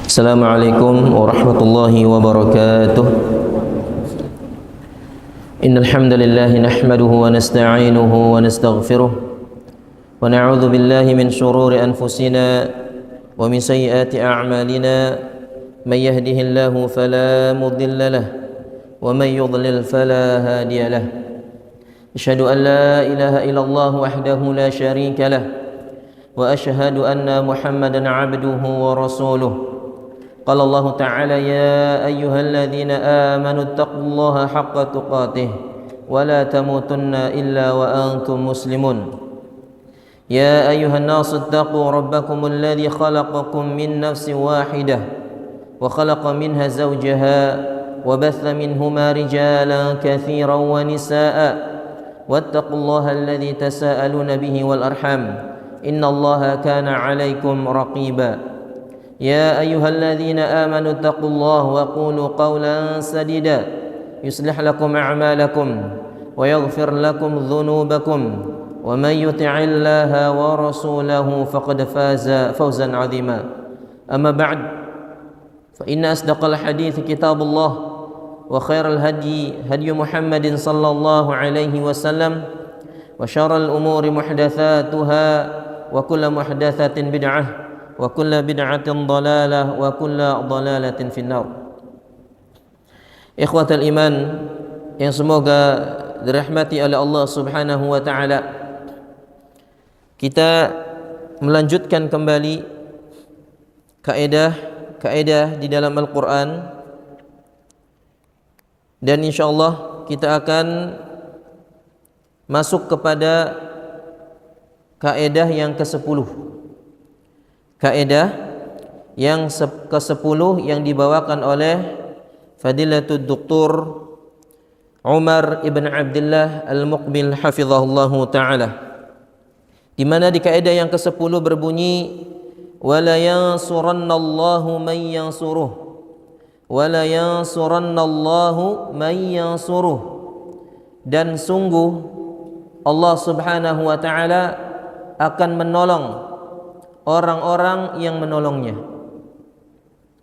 Assalamualaikum warahmatullahi wabarakatuh. Innal hamdalillah nahmaduhu wa nasta'inuhu wa nastaghfiruh wa na'udzu billahi min shururi anfusina wa min sayyiati a'malina. May yahdihillahu fala mudilla lahu wa may yudlil fala hadiya lahu. Asyhadu an la ilaha illallah wahdahu la syarika lahu wa asyhadu anna Muhammadan 'abduhu wa rasuluh. قال الله تعالى يا أيها الذين آمنوا اتقوا الله حق تقاته ولا تموتن إلا وأنتم مسلمون يا أيها الناس اتقوا ربكم الذي خلقكم من نفس واحدة وخلق منها زوجها وبث منهما رجالا كثيرا ونساء واتقوا الله الذي تساءلون به والأرحام إن الله كان عليكم رقيبا يا أيها الذين آمنوا اتقوا الله وقولوا قولا سديدا يصلح لكم أعمالكم ويغفر لكم ذنوبكم ومن يطع الله ورسوله فقد فاز فوزا عظيما أما بعد فإن أصدق الحديث كتاب الله وخير الهدي هدي محمد صلى الله عليه وسلم وشر الأمور محدثاتها وكل محدثة بدعة wa kullu bid'atin dhalalah wa kullu dhalalatin finnar. Ikhwatal iman yang semoga dirahmati oleh Allah Subhanahu wa taala, kita melanjutkan kembali kaidah di dalam Al-Qur'an, dan insyaallah kita akan masuk kepada kaidah yang ke-10. Kaidah yang ke-10 yang dibawakan oleh Fadilatul Dr. Umar ibn Abdullah Al-Muqbil hafizahullahu ta'ala, di mana di kaidah yang ke-10 berbunyi wala yansurannallahu man yansuruh wala yansurannallahu man yansuruh, dan sungguh Allah Subhanahu wa ta'ala akan menolong orang-orang yang menolongnya.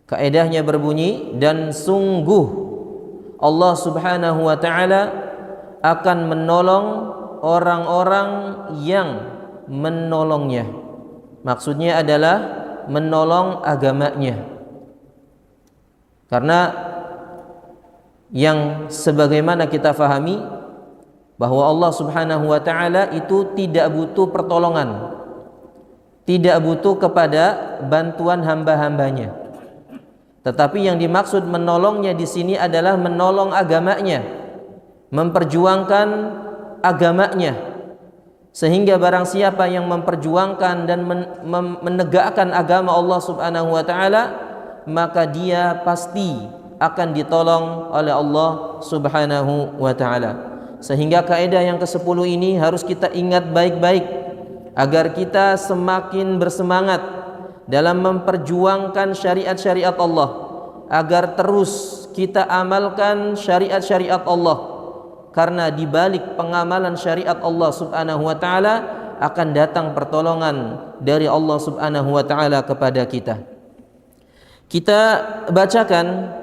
Kaedahnya berbunyi, dan sungguh Allah Subhanahu wa ta'ala akan menolong orang-orang yang menolongnya. Maksudnya adalah menolong agamanya. Karena yang sebagaimana kita fahami bahwa Allah Subhanahu wa ta'ala itu tidak butuh pertolongan, tidak butuh kepada bantuan hamba-hambanya. Tetapi yang dimaksud menolongnya di sini adalah menolong agamanya, memperjuangkan agamanya, sehingga barang siapa yang memperjuangkan dan menegakkan agama Allah Subhanahu wa ta'ala, maka dia pasti akan ditolong oleh Allah Subhanahu wa ta'ala. Sehingga kaidah yang ke-10 ini harus kita ingat baik-baik agar kita semakin bersemangat dalam memperjuangkan syariat-syariat Allah, agar terus kita amalkan syariat-syariat Allah, karena di balik pengamalan syariat Allah Subhanahu wa ta'ala akan datang pertolongan dari Allah Subhanahu wa ta'ala kepada kita. Kita bacakan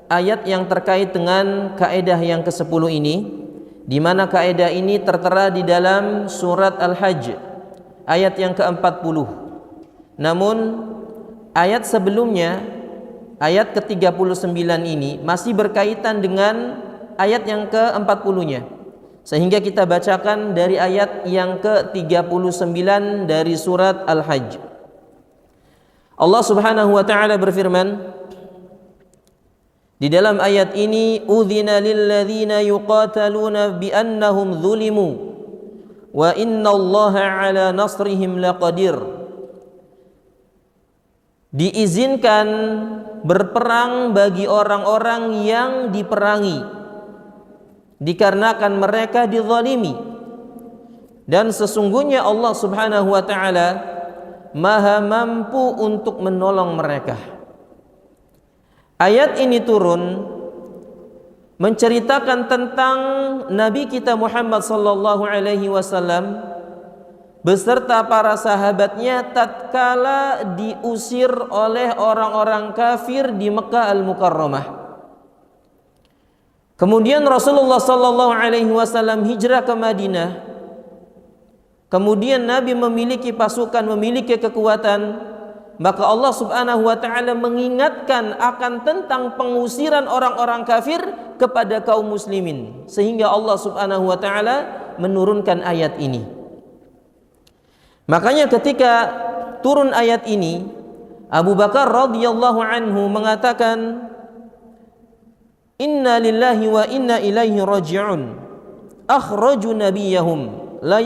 ayat yang terkait dengan kaidah yang ke-10 ini, di mana kaidah ini tertera di dalam surat Al-Hajj ayat yang ke-40. Namun ayat sebelumnya, ayat ke-39 ini masih berkaitan dengan ayat yang ke-40-nya. Sehingga kita bacakan dari ayat yang ke-39 dari surat Al-Hajj. Allah Subhanahu wa ta'ala berfirman di dalam ayat ini, udzina lilladzina yuqataluna bi annahum zulimu wa innallaha ala nasrihim laqadir. Diizinkan berperang bagi orang-orang yang diperangi dikarenakan mereka dizalimi, dan sesungguhnya Allah Subhanahu wa ta'ala maha mampu untuk menolong mereka. Ayat ini turun menceritakan tentang Nabi kita Muhammad sallallahu alaihi wasallam beserta para sahabatnya tatkala diusir oleh orang-orang kafir di Mekah Al-Mukarramah. Kemudian Rasulullah sallallahu alaihi wasallam hijrah ke Madinah. Kemudian Nabi memiliki pasukan, memiliki kekuatan, maka Allah Subhanahu wa taala mengingatkan akan tentang pengusiran orang-orang kafir kepada kaum muslimin, sehingga Allah Subhanahu wa taala menurunkan ayat ini. Makanya ketika turun ayat ini, Abu Bakar radhiyallahu anhu mengatakan, "Inna lillahi wa inna ilaihi raji'un. Akhraju nabiyahum la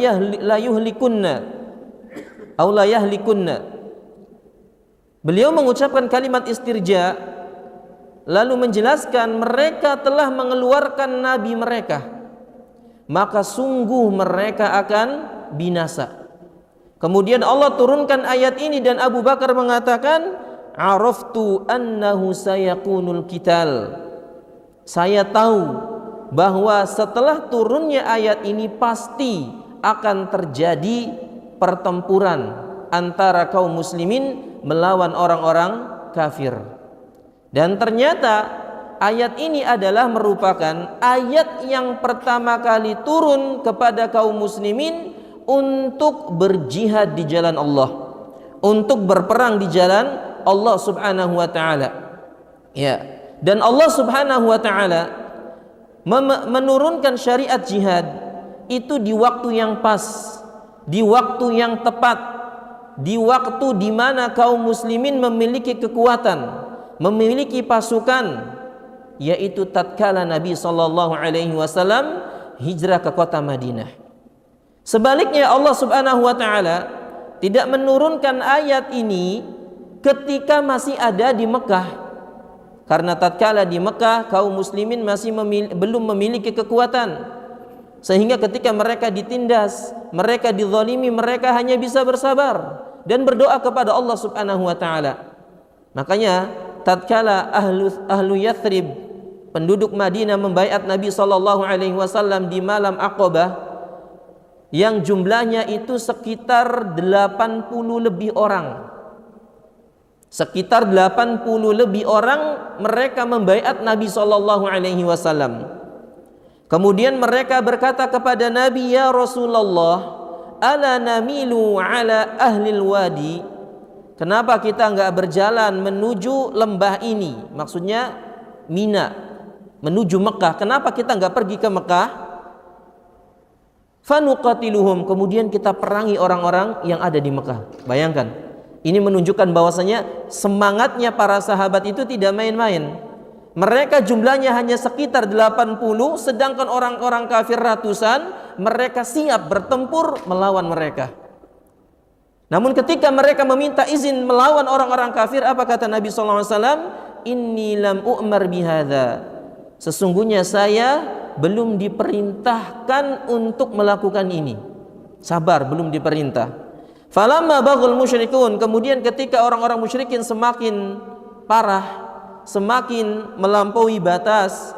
yuhlikunna aw la yahlikunna." Beliau mengucapkan kalimat istirja, lalu menjelaskan mereka telah mengeluarkan nabi mereka, maka sungguh mereka akan binasa. Kemudian Allah turunkan ayat ini dan Abu Bakar mengatakan, "Araftu annahu sayakunul qital." Saya tahu bahwa setelah turunnya ayat ini pasti akan terjadi pertempuran antara kaum muslimin melawan orang-orang kafir. Dan ternyata ayat ini adalah merupakan ayat yang pertama kali turun kepada kaum muslimin untuk berjihad di jalan Allah, untuk berperang di jalan Allah Subhanahu wa taala. Ya. Dan Allah Subhanahu wa taala menurunkan syariat jihad itu di waktu yang pas, di waktu yang tepat, di waktu di mana kaum muslimin memiliki kekuatan, memiliki pasukan, yaitu tatkala Nabi sallallahu alaihi wasallam hijrah ke kota Madinah. Sebaliknya Allah Subhanahu wa taala tidak menurunkan ayat ini ketika masih ada di Mekah. Karena tatkala di Mekah kaum muslimin masih belum memiliki kekuatan, sehingga ketika mereka ditindas, mereka dizalimi, mereka hanya bisa bersabar dan berdoa kepada Allah Subhanahu wa taala. Makanya tatkala ahlu Yathrib, penduduk Madinah, membaiat Nabi sallallahu alaihi wasallam di malam Aqabah, yang jumlahnya itu sekitar 80 lebih orang. Sekitar 80 lebih orang mereka membaiat Nabi sallallahu alaihi wasallam. Kemudian mereka berkata kepada Nabi, "Ya Rasulullah, ala namilu ala ahlil wadi?" Kenapa kita enggak berjalan menuju lembah ini? Maksudnya Mina, menuju Mekah. Kenapa kita enggak pergi ke Mekah? Fanuqatiluhum, kemudian kita perangi orang-orang yang ada di Mekah. Bayangkan, ini menunjukkan bahwasanya semangatnya para sahabat itu tidak main-main. Mereka jumlahnya hanya sekitar 80, sedangkan orang-orang kafir ratusan. Mereka siap bertempur melawan mereka. Namun ketika mereka meminta izin melawan orang-orang kafir, apa kata Nabi SAW? "Inni lam u'mar bihadza." Sesungguhnya saya belum diperintahkan untuk melakukan ini. Sabar, belum diperintah. Falamma baghal musyrikun, kemudian ketika orang-orang musyrikin semakin parah, semakin melampaui batas,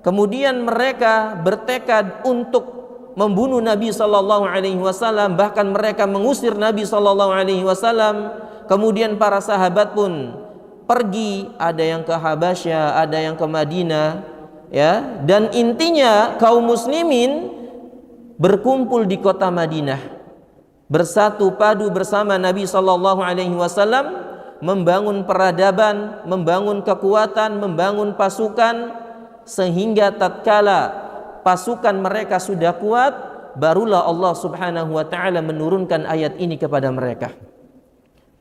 kemudian mereka bertekad untuk membunuh Nabi sallallahu alaihi wasallam, bahkan mereka mengusir Nabi sallallahu alaihi wasallam. Kemudian para sahabat pun pergi, ada yang ke Habasyah, ada yang ke Madinah, ya. Dan intinya kaum muslimin berkumpul di kota Madinah, bersatu padu bersama Nabi sallallahu alaihi wasallam, membangun peradaban, membangun kekuatan, membangun pasukan, sehingga tatkala pasukan mereka sudah kuat, barulah Allah Subhanahu wa taala menurunkan ayat ini kepada mereka.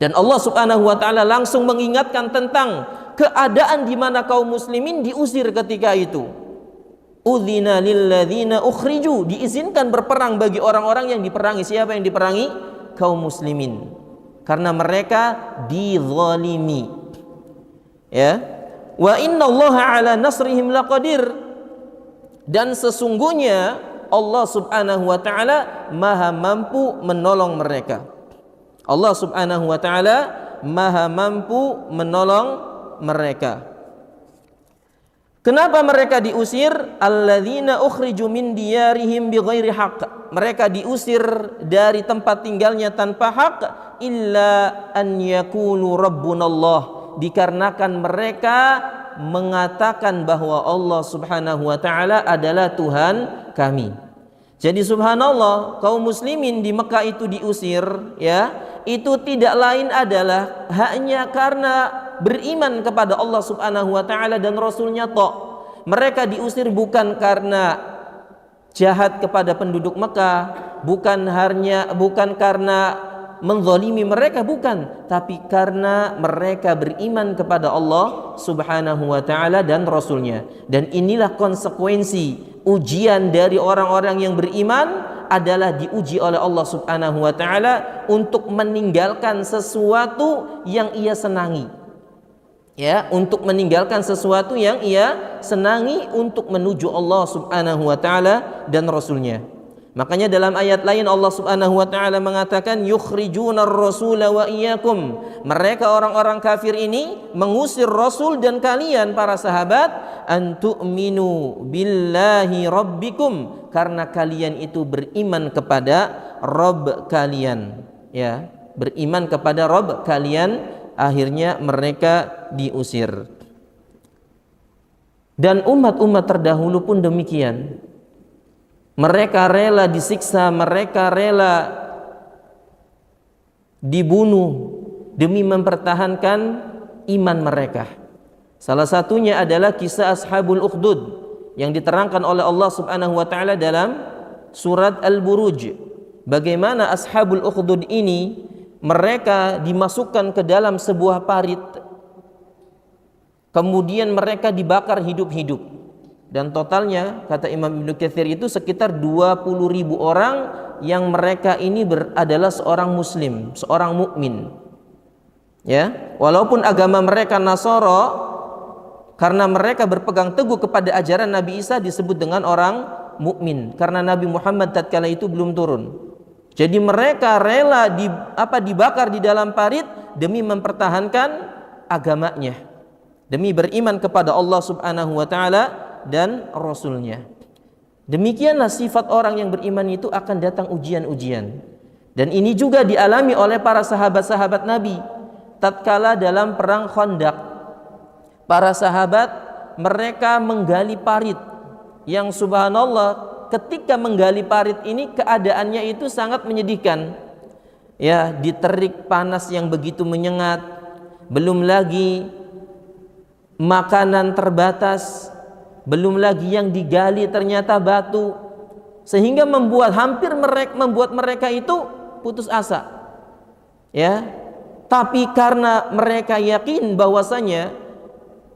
Dan Allah Subhanahu wa taala langsung mengingatkan tentang keadaan di mana kaum muslimin diusir ketika itu. Udzina lilladzina ukhriju, diizinkan berperang bagi orang-orang yang diperangi. Siapa yang diperangi? Kaum muslimin. Karena mereka dizalimi. Ya. Wa innallaha ala nasrihim laqadir. Dan sesungguhnya Allah Subhanahu wa taala Maha mampu menolong mereka. Allah Subhanahu wa taala Maha mampu menolong mereka. Kenapa mereka diusir? Alladzina ukhriju min diyarihim bighairi haqq. Mereka diusir dari tempat tinggalnya tanpa hak, illa an yaqulu rabbunallah, dikarenakan mereka mengatakan bahwa Allah Subhanahu wa taala adalah Tuhan kami. Jadi subhanallah, kaum muslimin di Mekah itu diusir, ya, itu tidak lain adalah hanya karena beriman kepada Allah Subhanahu wa taala dan Rasulnya tok. Mereka diusir bukan karena jahat kepada penduduk Mekah, bukan karena menzalimi mereka, bukan, tapi karena mereka beriman kepada Allah Subhanahu wa taala dan Rasulnya. Dan inilah konsekuensi ujian dari orang-orang yang beriman, adalah diuji oleh Allah Subhanahu wa taala untuk meninggalkan sesuatu yang ia senangi. Ya, untuk meninggalkan sesuatu yang ia senangi untuk menuju Allah Subhanahu wa taala dan Rasulnya. Makanya dalam ayat lain Allah Subhanahu wa taala mengatakan yukhrijunar rasula wa iyyakum. Mereka orang-orang kafir ini mengusir Rasul dan kalian para sahabat, antu'minu billahi rabbikum, karena kalian itu beriman kepada Rabb kalian, ya, beriman kepada Rabb kalian. Akhirnya mereka diusir. Dan umat-umat terdahulu pun demikian. Mereka rela disiksa, mereka rela dibunuh demi mempertahankan iman mereka. Salah satunya adalah kisah Ashabul Ukhdud yang diterangkan oleh Allah Subhanahu wa taala dalam surat Al-Buruj. Bagaimana Ashabul Ukhdud ini mereka dimasukkan ke dalam sebuah parit, kemudian mereka dibakar hidup-hidup, dan totalnya kata Imam Ibnu Katsir itu sekitar 20.000 orang yang mereka ini adalah seorang muslim, seorang mukmin. Ya, walaupun agama mereka Nasara, karena mereka berpegang teguh kepada ajaran Nabi Isa disebut dengan orang mukmin, karena Nabi Muhammad tatkala itu belum turun. Jadi mereka rela dibakar di dalam parit demi mempertahankan agamanya, demi beriman kepada Allah Subhanahu wa taala dan Rasulnya. Demikianlah sifat orang yang beriman itu, akan datang ujian-ujian. Dan ini juga dialami oleh para sahabat-sahabat Nabi tatkala dalam perang Khandaq. Para sahabat mereka menggali parit yang subhanallah, ketika menggali parit ini keadaannya itu sangat menyedihkan. Ya, diterik panas yang begitu menyengat, belum lagi makanan terbatas, belum lagi yang digali ternyata batu, sehingga membuat mereka itu putus asa. Ya, tapi karena mereka yakin bahwasanya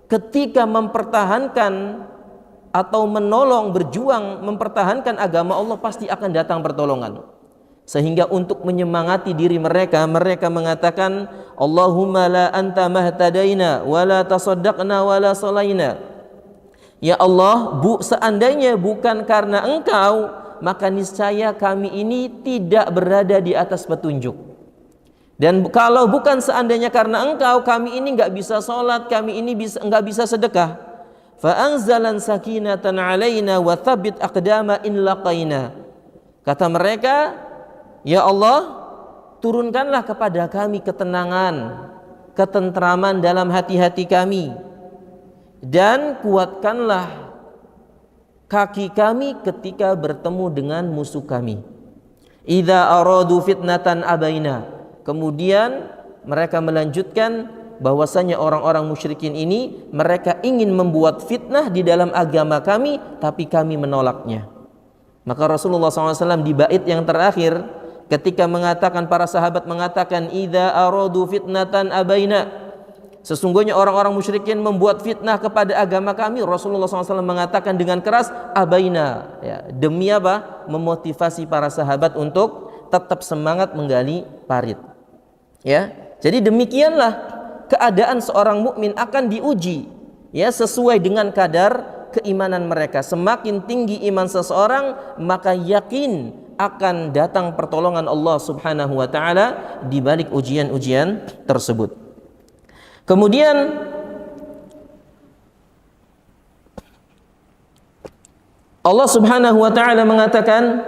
ketika mempertahankan atau menolong, berjuang mempertahankan agama Allah, pasti akan datang pertolongan. Sehingga untuk menyemangati diri mereka, mereka mengatakan, Allahumma la anta mahtadaina wa la tasaddaqna wa la salaina. Ya Allah, seandainya bukan karena Engkau, maka niscaya kami ini tidak berada di atas petunjuk. Dan kalau bukan seandainya karena Engkau, kami ini enggak bisa sholat, kami ini enggak bisa sedekah. Fa'anzalan sakinatan alaina wa thabbit aqdama in laqaina. Kata mereka, ya Allah, turunkanlah kepada kami ketenangan, ketentraman dalam hati-hati kami, dan kuatkanlah kaki kami ketika bertemu dengan musuh kami. Idza aradu fitnatan abaina. Kemudian mereka melanjutkan bahwasanya orang-orang musyrikin ini mereka ingin membuat fitnah di dalam agama kami, tapi kami menolaknya. Maka Rasulullah SAW di bait yang terakhir ketika mengatakan, para sahabat mengatakan, idza aradu fitnatan abaina, sesungguhnya orang-orang musyrikin membuat fitnah kepada agama kami, Rasulullah SAW mengatakan dengan keras, abaina, ya, demi apa? Memotivasi para sahabat untuk tetap semangat menggali parit. Ya, jadi demikianlah keadaan seorang mukmin akan diuji, ya, sesuai dengan kadar keimanan mereka. Semakin tinggi iman seseorang, maka yakin akan datang pertolongan Allah Subhanahu wa taala di balik ujian-ujian tersebut. Kemudian Allah Subhanahu wa taala mengatakan,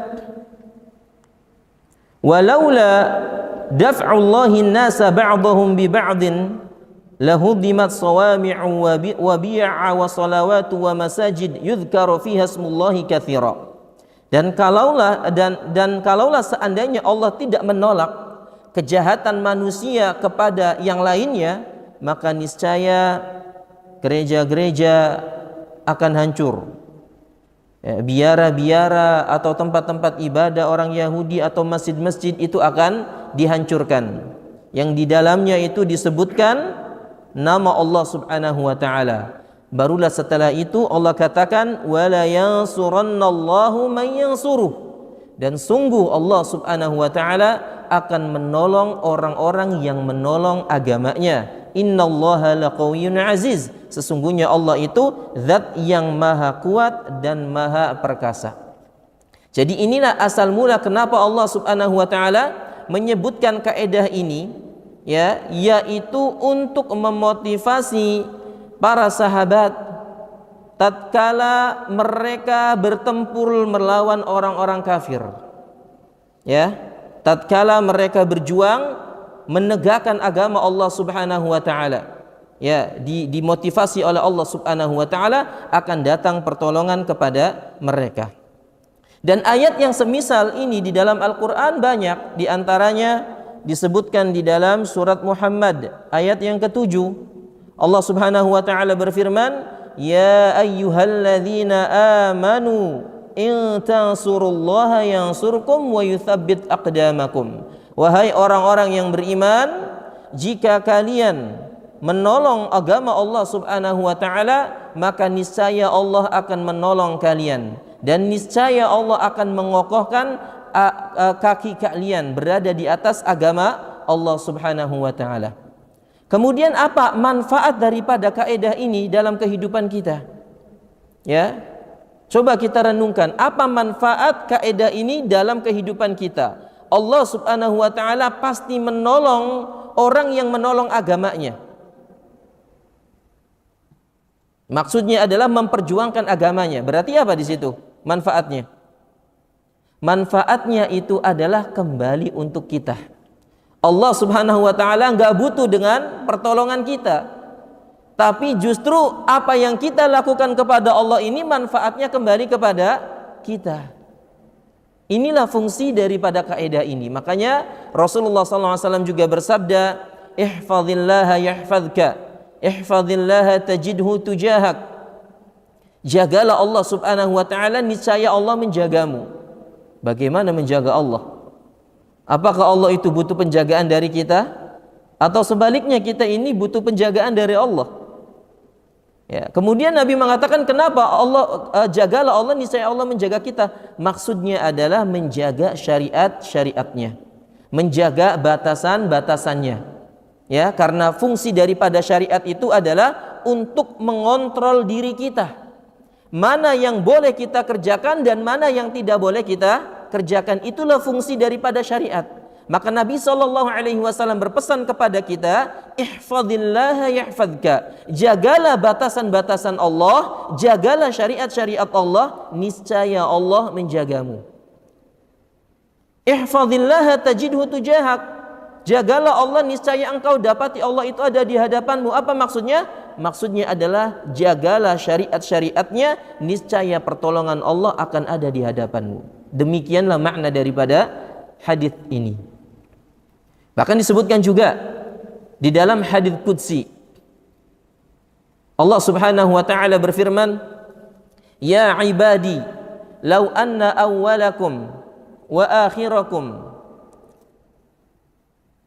walaula daf'ullahi an-nasa ba'dahum bi ba'din lahudimat sawami'u wa bi'a wa salawatu wa masajid yudhkaru fiha ismullahi katsira. Dan kalaulah seandainya Allah tidak menolak kejahatan manusia kepada yang lainnya, maka niscaya gereja-gereja akan hancur. Biara-biara atau tempat-tempat ibadah orang Yahudi atau masjid-masjid itu akan dihancurkan, yang di dalamnya itu disebutkan nama Allah Subhanahu wa taala. Barulah setelah itu Allah katakan, wala yansurannallahu man yansuruh, dan sungguh Allah Subhanahu wa taala akan menolong orang-orang yang menolong agamanya. Innallaha laqawiyyun aziz, sesungguhnya Allah itu zat yang maha kuat dan maha perkasa. Jadi inilah asal mula kenapa Allah Subhanahu wa taala menyebutkan kaidah ini, yaitu untuk memotivasi para sahabat tatkala mereka bertempur melawan orang-orang kafir. Tatkala mereka berjuang menegakkan agama Allah Subhanahu wa taala. Dimotivasi oleh Allah Subhanahu wa taala akan datang pertolongan kepada mereka. Dan ayat yang semisal ini di dalam Al-Qur'an banyak, di antaranya disebutkan di dalam surat Muhammad ayat yang ke-7. Allah Subhanahu wa taala berfirman, ya ayyuhalladzina amanu in tansurullaha yansurkum wa yutsabbit aqdamakum. Wahai orang-orang yang beriman, jika kalian menolong agama Allah Subhanahu wa taala, maka niscaya Allah akan menolong kalian, dan niscaya Allah akan mengokohkan kaki kalian berada di atas agama Allah Subhanahu wa taala. Kemudian apa manfaat daripada kaidah ini dalam kehidupan kita? Coba kita renungkan, apa manfaat kaidah ini dalam kehidupan kita? Allah Subhanahu wa taala pasti menolong orang yang menolong agamanya. Maksudnya adalah memperjuangkan agamanya. Berarti apa di situ manfaatnya? Manfaatnya itu adalah kembali untuk kita. Allah Subhanahu wa taala enggak butuh dengan pertolongan kita. Tapi justru apa yang kita lakukan kepada Allah ini manfaatnya kembali kepada kita. Inilah fungsi daripada kaidah ini. Makanya Rasulullah SAW juga bersabda, ihfazillaha yahfazka, ihfazillaha tajidhu tujahak. Jagalah Allah Subhanahu wa taala, niscaya Allah menjagamu. Bagaimana menjaga Allah? Apakah Allah itu butuh penjagaan dari kita? Atau sebaliknya kita ini butuh penjagaan dari Allah? Kemudian Nabi mengatakan, kenapa Allah jagalah Allah, niscaya Allah menjaga kita. Maksudnya adalah menjaga syariat-syariatnya, menjaga batasan-batasannya. Karena fungsi daripada syariat itu adalah untuk mengontrol diri kita. Mana yang boleh kita kerjakan dan mana yang tidak boleh kita kerjakan, itulah fungsi daripada syariat. Maka Nabi SAW berpesan kepada kita, ihfazillaha yahfazka, jagalah batasan-batasan Allah, jagalah syariat-syariat Allah, niscaya Allah menjagamu. Ihfazillaha tajidhu tujahak, jagalah Allah, niscaya engkau dapati Allah itu ada di hadapanmu. Apa maksudnya? Maksudnya adalah jagalah syariat-syariatnya, niscaya pertolongan Allah akan ada di hadapanmu. Demikianlah makna daripada hadis ini. Bahkan disebutkan juga di dalam hadis qudsi, Allah Subhanahu wa taala berfirman, ya ibadi law anna awwalakum wa akhirakum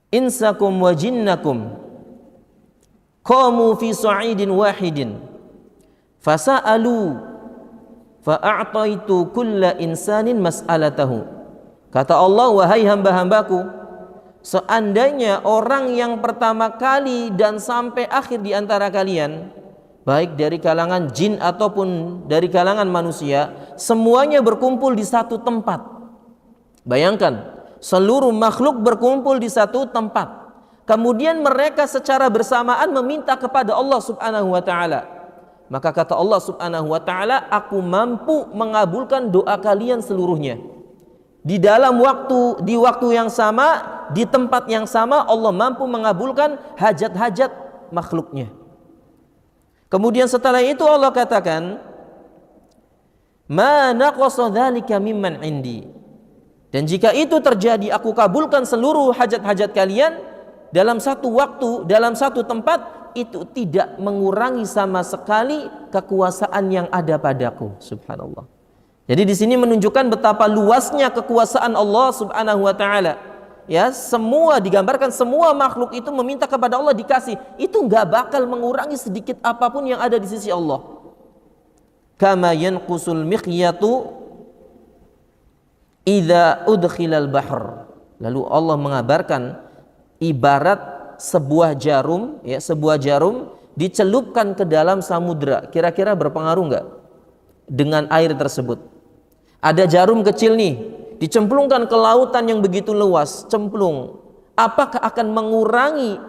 insakum wa jinnakum qamu fi sa'idin wahidin fasa'alu fa'a'taitu kulla insanin mas'alatahu. Kata Allah, wahai hamba-hambaku, seandainya orang yang pertama kali dan sampai akhir di antara kalian, baik dari kalangan jin ataupun dari kalangan manusia, semuanya berkumpul di satu tempat. Bayangkan, seluruh makhluk berkumpul di satu tempat. Kemudian mereka secara bersamaan meminta kepada Allah Subhanahu wa taala. Maka kata Allah Subhanahu wa taala, aku mampu mengabulkan doa kalian seluruhnya. Di waktu yang sama, di tempat yang sama, Allah mampu mengabulkan hajat-hajat makhluknya. Kemudian setelah itu Allah katakan, ma naqasa dzalika mimman indi. Dan jika itu terjadi, aku kabulkan seluruh hajat-hajat kalian dalam satu waktu, dalam satu tempat, itu tidak mengurangi sama sekali kekuasaan yang ada padaku. Subhanallah. Jadi di sini menunjukkan betapa luasnya kekuasaan Allah Subhanahu wa taala. Ya, semua digambarkan, semua makhluk itu meminta kepada Allah dikasih. Itu enggak bakal mengurangi sedikit apapun yang ada di sisi Allah. Kama yanqusul mikhyatu idza udkhilal bahr. Lalu Allah mengabarkan ibarat sebuah jarum, ya, sebuah jarum dicelupkan ke dalam samudra, kira-kira berpengaruh enggak dengan air tersebut? Ada jarum kecil nih, dicemplungkan ke lautan yang begitu luas, cemplung. Apakah akan mengurangi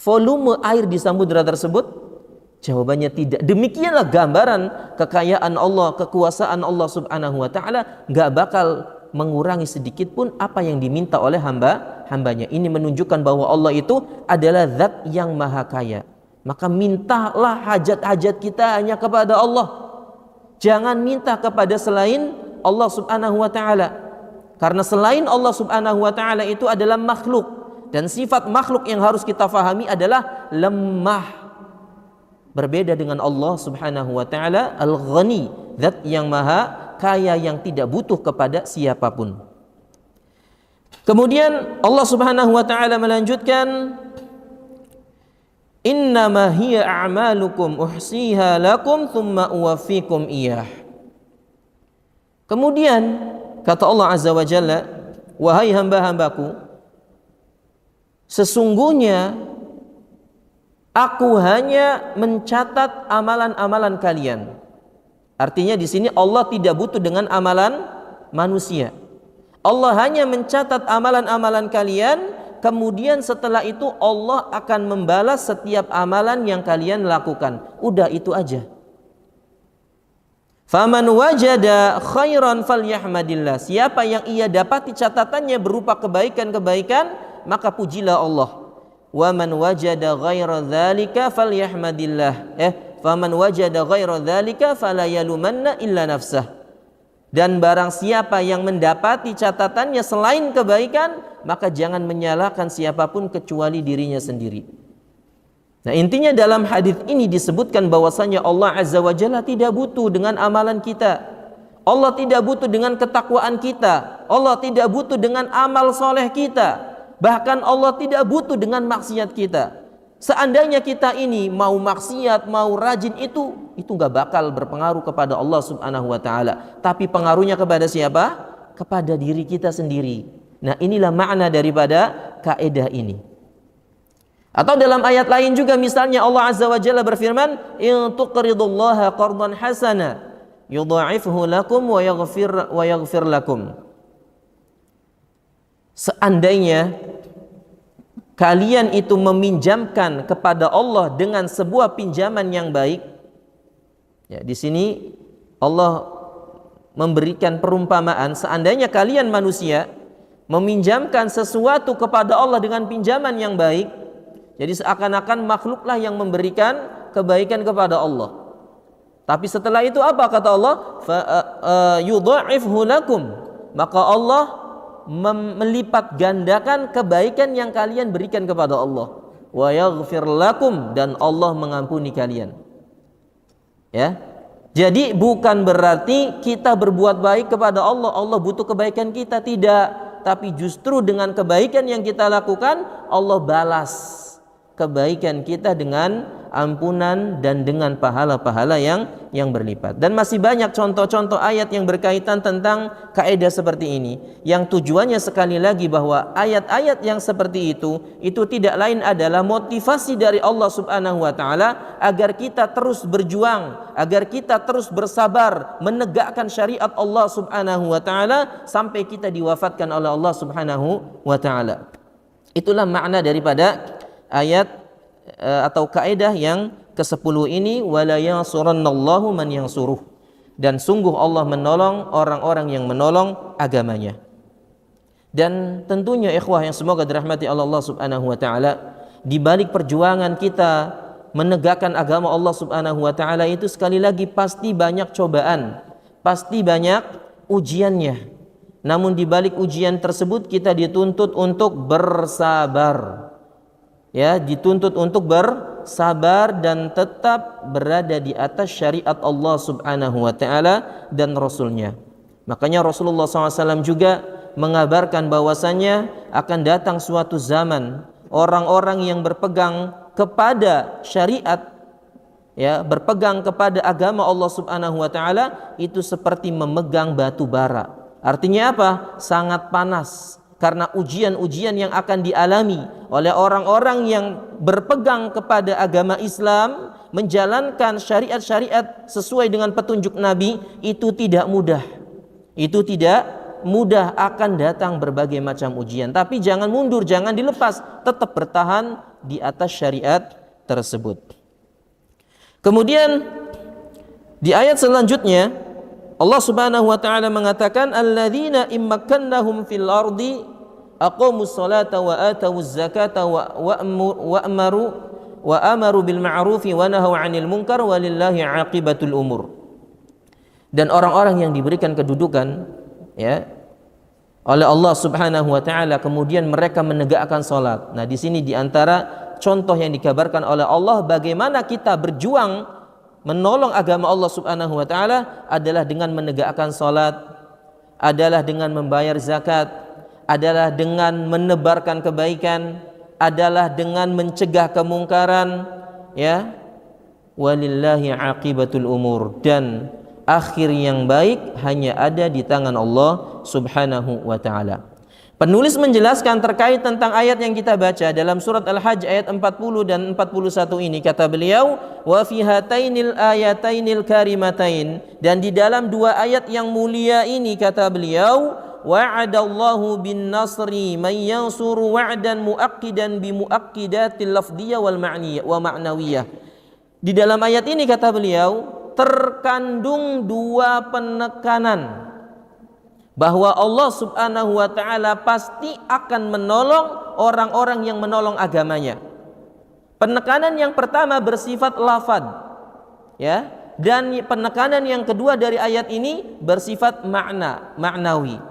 volume air di samudra tersebut? Jawabannya tidak. Demikianlah gambaran kekayaan Allah, kekuasaan Allah Subhanahu wa taala, enggak bakal mengurangi sedikit pun apa yang diminta oleh hambanya. Ini menunjukkan bahwa Allah itu adalah zat yang maha kaya. Maka mintalah hajat-hajat kita hanya kepada Allah. Jangan minta kepada selain Allah Subhanahu wa taala. Karena selain Allah Subhanahu wa taala itu adalah makhluk, dan sifat makhluk yang harus kita fahami adalah lemah. Berbeda dengan Allah Subhanahu wa taala Al-Ghani, zat yang maha kaya yang tidak butuh kepada siapapun. Kemudian Allah Subhanahu wa taala melanjutkan, innama hiya a'malukum uhsiha lakum thumma uwaffikum iyah. Kemudian kata Allah Azza wa Jalla, wahai hamba-hambaku, sesungguhnya aku hanya mencatat amalan-amalan kalian. Artinya di sini Allah tidak butuh dengan amalan manusia. Allah hanya mencatat amalan-amalan kalian, kemudian setelah itu Allah akan membalas setiap amalan yang kalian lakukan. Udah itu aja. Faman wajada khairan falyahmadillah. Siapa yang ia dapati catatannya berupa kebaikan-kebaikan, maka pujilah Allah. Wa man wajada ghaira dzalika falyahmadillah. Faman wajada ghaira dzalika fala yalumanna illa nafsah. Dan barang siapa yang mendapati catatannya selain kebaikan, maka jangan menyalahkan siapapun kecuali dirinya sendiri. Nah, intinya dalam hadis ini disebutkan bahwasanya Allah Azza wa Jalla tidak butuh dengan amalan kita. Allah tidak butuh dengan ketakwaan kita. Allah tidak butuh dengan amal soleh kita. Bahkan Allah tidak butuh dengan maksiat kita. Seandainya kita ini mau maksiat, mau rajin, itu nggak bakal berpengaruh kepada Allah Subhanahu wa taala. Tapi pengaruhnya kepada siapa? Kepada diri kita sendiri. Nah, inilah makna daripada kaidah ini. Atau dalam ayat lain juga, misalnya Allah Azza wa Jalla berfirman, in tuqridullaha qardan hasana yudha'ifhu lakum wa yaghfir lakum. Seandainya kalian itu meminjamkan kepada Allah dengan sebuah pinjaman yang baik, ya, di sini Allah memberikan perumpamaan, seandainya kalian manusia meminjamkan sesuatu kepada Allah dengan pinjaman yang baik, jadi seakan-akan makhluklah yang memberikan kebaikan kepada Allah. Tapi setelah itu apa kata Allah? Yudha'ifhu lakum. Maka Allah melipat gandakan kebaikan yang kalian berikan kepada Allah. Wa yaghfir lakum, dan Allah mengampuni kalian. Ya. Jadi bukan berarti kita berbuat baik kepada Allah, Allah butuh kebaikan kita, tidak. Tapi justru dengan kebaikan yang kita lakukan, Allah balas kebaikan kita dengan ampunan dan dengan pahala-pahala yang berlipat. Dan masih banyak contoh-contoh ayat yang berkaitan tentang kaidah seperti ini, yang tujuannya sekali lagi bahwa ayat-ayat yang seperti itu tidak lain adalah motivasi dari Allah Subhanahu wa taala agar kita terus berjuang, agar kita terus bersabar menegakkan syariat Allah Subhanahu wa taala sampai kita diwafatkan oleh Allah Subhanahu wa taala. Itulah makna daripada ayat atau kaidah yang ke-10 ini, wala yansurannallahu man yansuruh, dan sungguh Allah menolong orang-orang yang menolong agamanya. Dan tentunya ikhwah yang semoga dirahmati Allah Subhanahu wa taala, di balik perjuangan kita menegakkan agama Allah Subhanahu wa taala itu sekali lagi pasti banyak cobaan, pasti banyak ujiannya. Namun di balik ujian tersebut kita dituntut untuk bersabar. Ya, dituntut untuk bersabar dan tetap berada di atas syariat Allah Subhanahu wa taala dan Rasulnya. Makanya Rasulullah SAW juga mengabarkan bahwasannya akan datang suatu zaman orang-orang yang berpegang kepada syariat, ya, berpegang kepada agama Allah Subhanahu wa taala itu seperti memegang batu bara. Artinya apa? Sangat panas karena ujian-ujian yang akan dialami oleh orang-orang yang berpegang kepada agama Islam, menjalankan syariat-syariat sesuai dengan petunjuk Nabi, itu tidak mudah. Itu tidak mudah, akan datang berbagai macam ujian. Tapi jangan mundur, jangan dilepas, tetap bertahan di atas syariat tersebut. Kemudian di ayat selanjutnya Allah Subhanahu wa taala mengatakan, alladzina immakkannahum fil ardi aqamus salata wa atawuz zakata wa amaru bil ma'rufi wa nahaw 'anil munkar walillahi 'aqibatul umur. Dan orang-orang yang diberikan kedudukan, ya, oleh Allah Subhanahu wa taala, kemudian mereka menegakkan salat. Nah, di sini di antara contoh yang dikabarkan oleh Allah bagaimana kita berjuang menolong agama Allah Subhanahu wa taala adalah dengan menegakkan salat, adalah dengan membayar zakat, adalah dengan menebarkan kebaikan, adalah dengan mencegah kemungkaran, ya. Walillahi 'aqibatul umur, dan akhir yang baik hanya ada di tangan Allah Subhanahu wa taala. Penulis menjelaskan terkait tentang ayat yang kita baca dalam surat Al-Hajj ayat 40 dan 41 ini, kata beliau, wa fi hatainil ayatainil karimatain, dan di dalam dua ayat yang mulia ini, kata beliau, wa'adallahu bin nasri man yansuru wa'dan muaqqidan bi muaqqidatil lafdiyah wal ma'niyah wa ma'nawiyah. Di dalam ayat ini, kata beliau, terkandung dua penekanan bahwa Allah Subhanahu wa taala pasti akan menolong orang-orang yang menolong agamanya. Penekanan yang pertama bersifat lafad, ya, dan penekanan yang kedua dari ayat ini bersifat maknawi.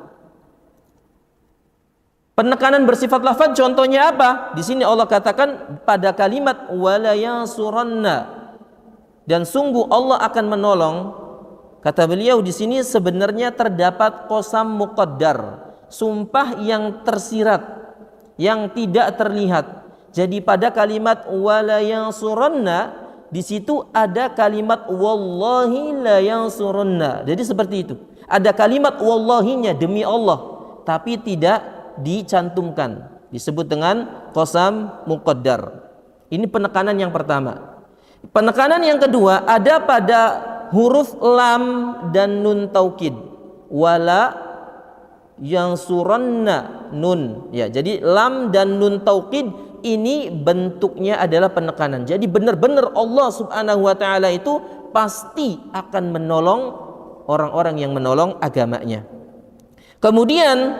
Penekanan bersifat lafad contohnya apa? Di sini Allah katakan pada kalimat wala yansuranna, dan sungguh Allah akan menolong. Kata beliau di sini sebenarnya terdapat qasam muqaddar, sumpah yang tersirat, yang tidak terlihat. Jadi pada kalimat wala yansuranna di situ ada kalimat wallahi la yansuranna. Jadi seperti itu. Ada kalimat wallahinya, demi Allah, tapi tidak dicantumkan, disebut dengan qasam muqaddar. Ini penekanan yang pertama. Penekanan yang kedua ada pada huruf lam dan nun taukid, wala yansuranna nun, ya. Jadi lam dan nun taukid ini bentuknya adalah penekanan. Jadi benar-benar Allah Subhanahu wa taala itu pasti akan menolong orang-orang yang menolong agamanya. Kemudian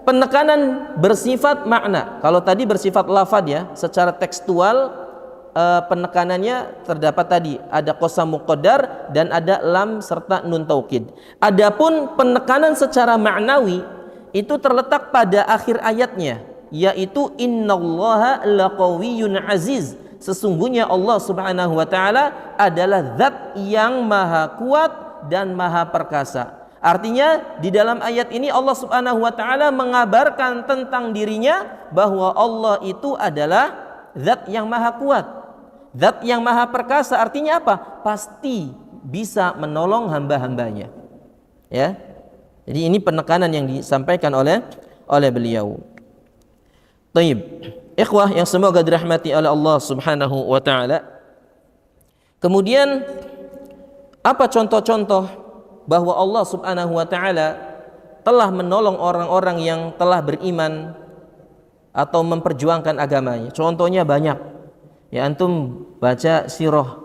penekanan bersifat makna. Kalau tadi bersifat lafad, ya, secara tekstual penekanannya terdapat tadi ada qasam muqaddar dan ada lam serta nun taukid. Adapun penekanan secara maknawi itu terletak pada akhir ayatnya, yaitu innallaha laqawiyyun aziz. Sesungguhnya Allah Subhanahu wa taala adalah zat yang maha kuat dan maha perkasa. Artinya di dalam ayat ini Allah Subhanahu wa taala mengabarkan tentang dirinya bahwa Allah itu adalah zat yang maha kuat, zat yang maha perkasa. Artinya apa? Pasti bisa menolong hamba-hambanya, ya. Jadi ini penekanan yang disampaikan oleh beliau. Taib, ikhwah yang semoga dirahmati oleh Allah Subhanahu wa taala. Kemudian apa contoh-contoh bahwa Allah Subhanahu wa taala telah menolong orang-orang yang telah beriman atau memperjuangkan agamanya? Contohnya banyak. Ya, antum baca sirah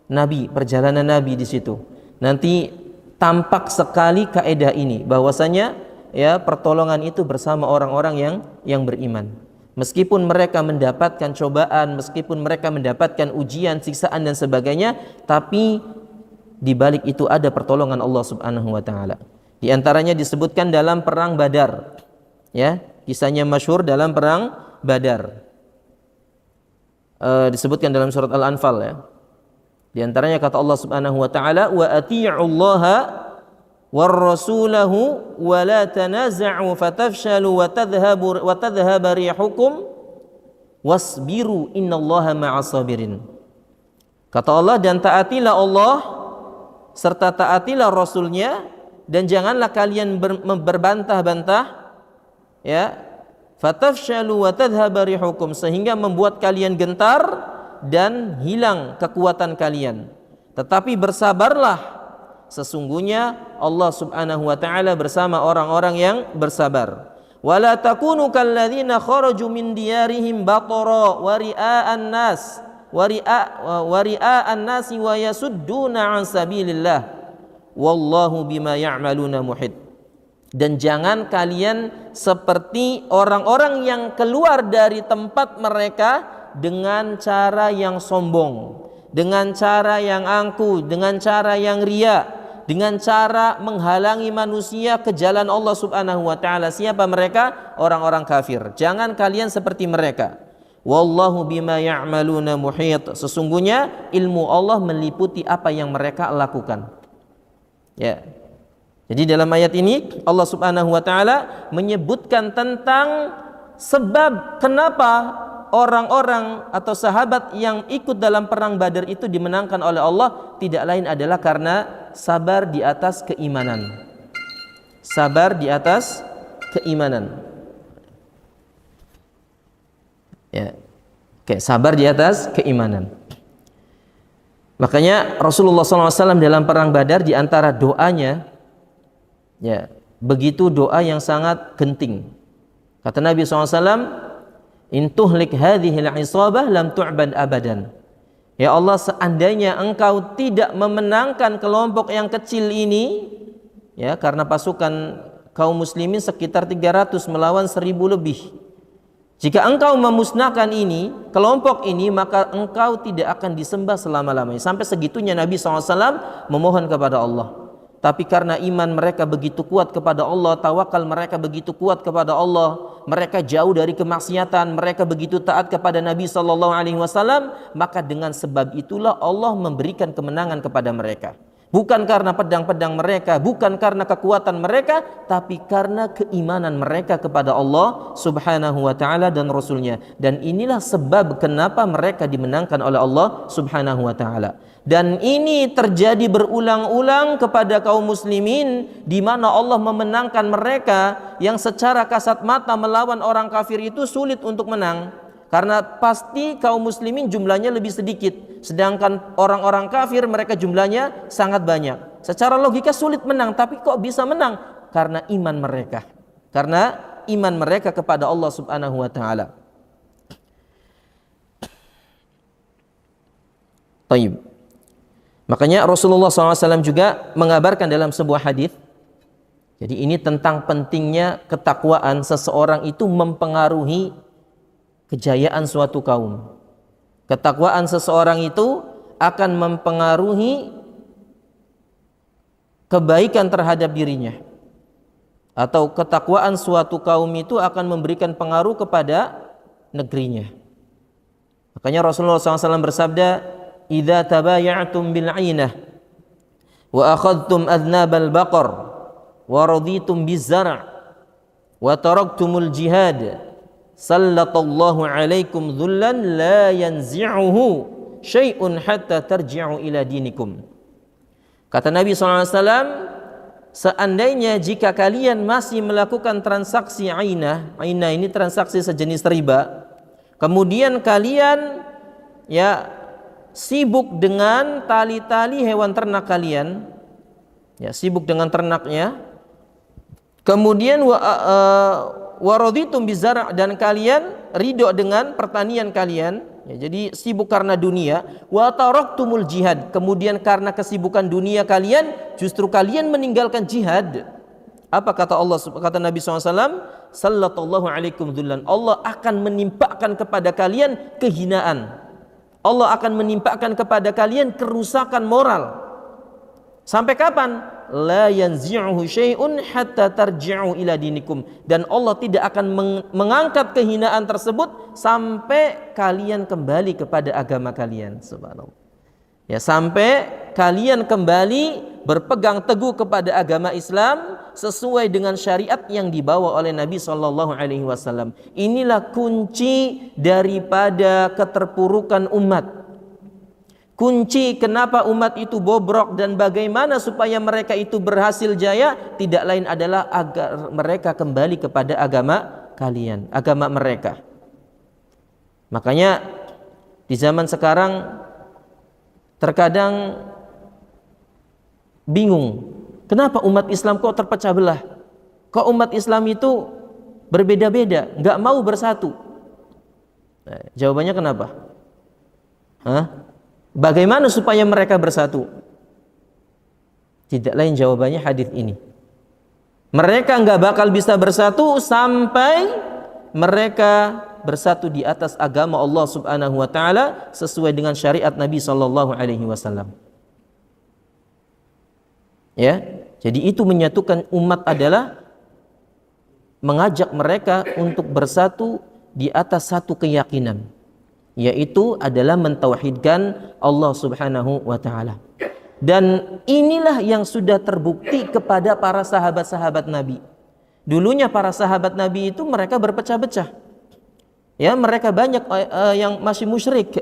Nabi, perjalanan Nabi di situ. Nanti tampak sekali kaidah ini bahwasanya ya pertolongan itu bersama orang-orang yang beriman. Meskipun mereka mendapatkan cobaan, meskipun mereka mendapatkan ujian, siksaan dan sebagainya, tapi di balik itu ada pertolongan Allah Subhanahu wa taala. Di antaranya disebutkan dalam perang Badar. Ya, kisahnya masyhur dalam perang Badar. Disebutkan dalam surat Al-Anfal ya. Di antaranya kata Allah Subhanahu wa taala, "Wa atii'ullaha war rasulahu wa la tanaza'u fatafshalu wa tadhhabu rihukum wasbiru innallaha ma'as sabirin." Kata Allah, dan taatilah Allah serta taatilah Rasulnya, dan janganlah kalian berbantah-bantah ya, fatafshalu wa tadhhabu rihukum, sehingga membuat kalian gentar dan hilang kekuatan kalian. Tetapi bersabarlah, sesungguhnya Allah Subhanahu wa taala bersama orang-orang yang bersabar. Wala takunu kalladzina kharaju min diyarihim batara wa ria'an nas wa ria'an nasi wa yasudduna an sabilillah wallahu bima ya'maluna muhit. Dan jangan kalian seperti orang-orang yang keluar dari tempat mereka dengan cara yang sombong, dengan cara yang angkuh, dengan cara yang riya, dengan cara menghalangi manusia ke jalan Allah Subhanahu wa taala. Siapa mereka? Orang-orang kafir. Jangan kalian seperti mereka. Wallahu bima ya'maluna muhit. Sesungguhnya ilmu Allah meliputi apa yang mereka lakukan. Ya. Jadi dalam ayat ini Allah Subhanahu wa taala menyebutkan tentang sebab kenapa orang-orang atau sahabat yang ikut dalam perang Badar itu dimenangkan oleh Allah, tidak lain adalah karena sabar di atas keimanan. Sabar di atas keimanan. Ya. Oke, sabar di atas keimanan. Makanya Rasulullah SAW dalam perang Badar di antara doanya, ya, begitu doa yang sangat genting. Kata Nabi SAW, "In tuhlik hadhil isabah lam tu'bad abadan." Ya Allah, seandainya engkau tidak memenangkan kelompok yang kecil ini, ya, karena pasukan kaum muslimin sekitar 300 melawan 1000 lebih. Jika engkau memusnahkan ini, kelompok ini, maka engkau tidak akan disembah selama-lamanya. Sampai segitunya Nabi SAW memohon kepada Allah. Tapi karena iman mereka begitu kuat kepada Allah, tawakal mereka begitu kuat kepada Allah, mereka jauh dari kemaksiatan, mereka begitu taat kepada Nabi SAW, maka dengan sebab itulah Allah memberikan kemenangan kepada mereka. Bukan karena pedang-pedang mereka, bukan karena kekuatan mereka, tapi karena keimanan mereka kepada Allah Subhanahu wa taala dan Rasulnya. Dan inilah sebab kenapa mereka dimenangkan oleh Allah Subhanahu wa taala. Dan ini terjadi berulang-ulang kepada kaum muslimin, di mana Allah memenangkan mereka yang secara kasat mata melawan orang kafir itu sulit untuk menang. Karena pasti kaum muslimin jumlahnya lebih sedikit, sedangkan orang-orang kafir mereka jumlahnya sangat banyak. Secara logika sulit menang, tapi kok bisa menang? Karena iman mereka. Karena iman mereka kepada Allah Subhanahu wa taala. Taib. Makanya Rasulullah SAW juga mengabarkan dalam sebuah hadis. Jadi ini tentang pentingnya ketakwaan seseorang itu mempengaruhi kejayaan suatu kaum. Ketakwaan seseorang itu akan mempengaruhi kebaikan terhadap dirinya. Atau ketakwaan suatu kaum itu akan memberikan pengaruh kepada negerinya. Makanya Rasulullah SAW bersabda, "Idza tabaya'tum bil 'ainah wa akhadtum adnabal baqar wa raditum biz zar' wa taraktumul jihad sallatallahu alaikum dhullan la yanzi'uhu syai'un hatta tarji'u ila dinikum." Kata Nabi SAW, seandainya jika kalian masih melakukan transaksi ainah ini transaksi sejenis riba, kemudian kalian sibuk dengan tali-tali hewan ternak kalian, sibuk dengan ternaknya, kemudian waraditum bizar' dan kalian ridho dengan pertanian kalian, Ya, jadi sibuk karena dunia. Wa taraktumul jihad. Kemudian karena kesibukan dunia kalian, justru kalian meninggalkan jihad. Apa kata Allah, kata Nabi SAW? Sallallahu alaikum dhullan. Allah akan menimpakan kepada kalian kehinaan. Allah akan menimpakan kepada kalian kerusakan moral. Sampai kapan? La yanzi'uhu syai'un hatta tarji'u ila dinikum. Dan Allah tidak akan mengangkat kehinaan tersebut sampai kalian kembali kepada agama kalian. Subhanallah. Ya, sampai kalian kembali berpegang teguh kepada agama Islam sesuai dengan syariat yang dibawa oleh Nabi sallallahu alaihi wasallam. Inilah kunci daripada keterpurukan umat. Kunci kenapa umat itu bobrok dan bagaimana supaya mereka itu berhasil jaya tidak lain adalah agar mereka kembali kepada agama kalian, agama mereka. Makanya di zaman sekarang terkadang bingung, kenapa umat Islam kok terpecah belah? Kok umat Islam itu berbeda-beda, nggak mau bersatu? Nah, jawabannya kenapa? Bagaimana supaya mereka bersatu? Tidak lain jawabannya hadis ini. Mereka nggak bakal bisa bersatu sampai mereka bersatu di atas agama Allah Subhanahu wa taala sesuai dengan syariat Nabi sallallahu alaihi wasallam. Ya, jadi itu menyatukan umat adalah mengajak mereka untuk bersatu di atas satu keyakinan, yaitu adalah mentauhidkan Allah Subhanahu wa taala. Dan inilah yang sudah terbukti kepada para sahabat-sahabat Nabi. Dulunya para sahabat Nabi itu mereka berpecah-pecah. Ya, mereka banyak yang masih musyrik.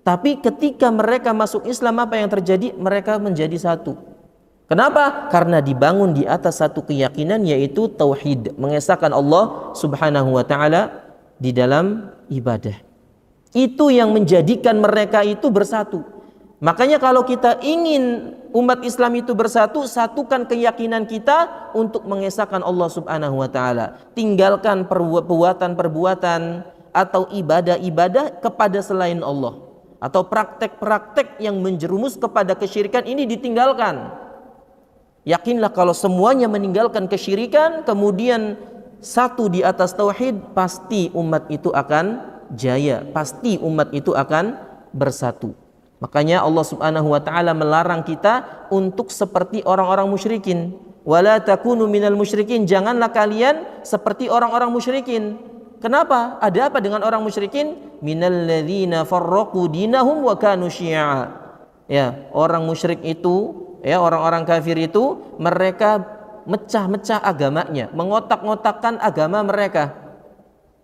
Tapi ketika mereka masuk Islam, apa yang terjadi? Mereka menjadi satu. Kenapa? Karena dibangun di atas satu keyakinan, yaitu tauhid, mengesahkan Allah Subhanahu wa taala di dalam ibadah. Itu yang menjadikan mereka itu bersatu. Makanya kalau kita ingin umat Islam itu bersatu, satukan keyakinan kita untuk mengesahkan Allah Subhanahu wa taala. Tinggalkan perbuatan-perbuatan atau ibadah-ibadah kepada selain Allah, atau praktek-praktek yang menjerumus kepada kesyirikan ini ditinggalkan. Yakinlah kalau semuanya meninggalkan kesyirikan, kemudian satu di atas tauhid, pasti umat itu akan jaya, pasti umat itu akan bersatu. Makanya Allah Subhanahu wa taala melarang kita untuk seperti orang-orang musyrikin. Wala takunu minal musyrikin, janganlah kalian seperti orang-orang musyrikin. Kenapa? Ada apa dengan orang musyrikin? Minal ladzina farraqu dinahum wa kanu syi'a. Ya, orang musyrik itu, ya, orang-orang kafir itu mereka mecah-mecah agamanya, mengotak-ngotakkan agama mereka.